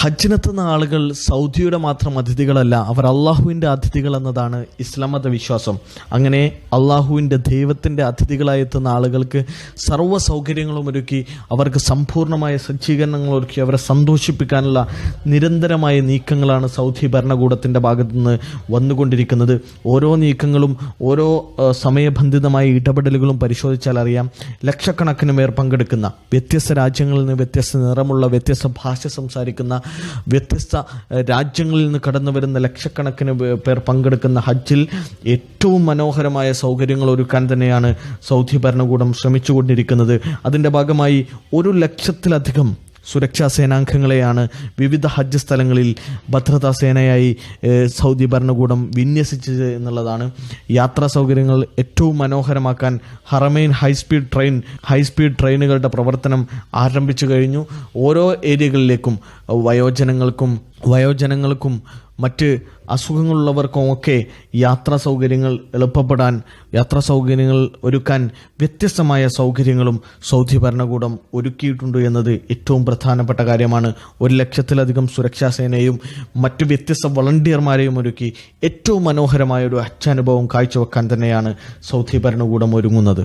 ഹജ്ജിനെത്തുന്ന ആളുകൾ സൗദിയുടെ മാത്രം അതിഥികളല്ല, അവർ അള്ളാഹുവിൻ്റെ അതിഥികൾ എന്നതാണ് ഇസ്ലാം മത വിശ്വാസം. അങ്ങനെ അള്ളാഹുവിൻ്റെ ദൈവത്തിൻ്റെ അതിഥികളായി എത്തുന്ന ആളുകൾക്ക് സർവ്വ സൗകര്യങ്ങളും ഒരുക്കി, അവർക്ക് സമ്പൂർണ്ണമായ സജ്ജീകരണങ്ങൾ ഒരുക്കി അവരെ സന്തോഷിപ്പിക്കാനുള്ള നിരന്തരമായ നീക്കങ്ങളാണ് സൗദി ഭരണകൂടത്തിൻ്റെ ഭാഗത്തു നിന്ന് വന്നുകൊണ്ടിരിക്കുന്നത്. ഓരോ നീക്കങ്ങളും ഓരോ സമയബന്ധിതമായ ഇടപെടലുകളും പരിശോധിച്ചാൽ അറിയാം. ലക്ഷക്കണക്കിന് പേർ പങ്കെടുക്കുന്ന, വ്യത്യസ്ത രാജ്യങ്ങളിൽ നിന്ന് വ്യത്യസ്ത നിറമുള്ള, വ്യത്യസ്ത ഭാഷ സംസാരിക്കുന്ന, വ്യത്യസ്ത രാജ്യങ്ങളിൽ നിന്ന് കടന്നു വരുന്ന ലക്ഷക്കണക്കിന് പേർ പങ്കെടുക്കുന്ന ഹജ്ജിൽ ഏറ്റവും മനോഹരമായ സൗകര്യങ്ങൾ ഒരുക്കാൻ തന്നെയാണ് സൗദി ഭരണകൂടം ശ്രമിച്ചുകൊണ്ടിരിക്കുന്നത്. അതിൻ്റെ ഭാഗമായി 1,00,000-ലധികം സുരക്ഷാ സേനാംഗങ്ങളെയാണ് വിവിധ ഹജ്ജ് സ്ഥലങ്ങളിൽ ഭദ്രതാ സേനയായി സൗദി ഭരണകൂടം വിന്യസിച്ചത് എന്നുള്ളതാണ്. യാത്രാ സൗകര്യങ്ങൾ ഏറ്റവും മനോഹരമാക്കാൻ ഹറമൈൻ ഹൈസ്പീഡ് ട്രെയിനുകളുടെ പ്രവർത്തനം ആരംഭിച്ചു കഴിഞ്ഞു. ഓരോ ഏരിയകളിലേക്കും വയോജനങ്ങൾക്കും മറ്റ് അസുഖങ്ങളുള്ളവർക്കുമൊക്കെ യാത്രാ സൗകര്യങ്ങൾ എളുപ്പപ്പെടാൻ, യാത്രാ സൗകര്യങ്ങൾ ഒരുക്കാൻ വ്യത്യസ്തമായ സൗകര്യങ്ങളും സൗദി ഭരണകൂടം ഒരുക്കിയിട്ടുണ്ട് എന്നത് ഏറ്റവും പ്രധാനപ്പെട്ട കാര്യമാണ്. 1,00,000-ലധികം സുരക്ഷാ സേനയും മറ്റ് വ്യത്യസ്ത വളണ്ടിയർമാരെയും ഒരുക്കി ഏറ്റവും മനോഹരമായ ഒരു ഹജ്ജ് അനുഭവം കാഴ്ചവെക്കാൻ തന്നെയാണ് സൗദി ഭരണകൂടം ഒരുങ്ങുന്നത്.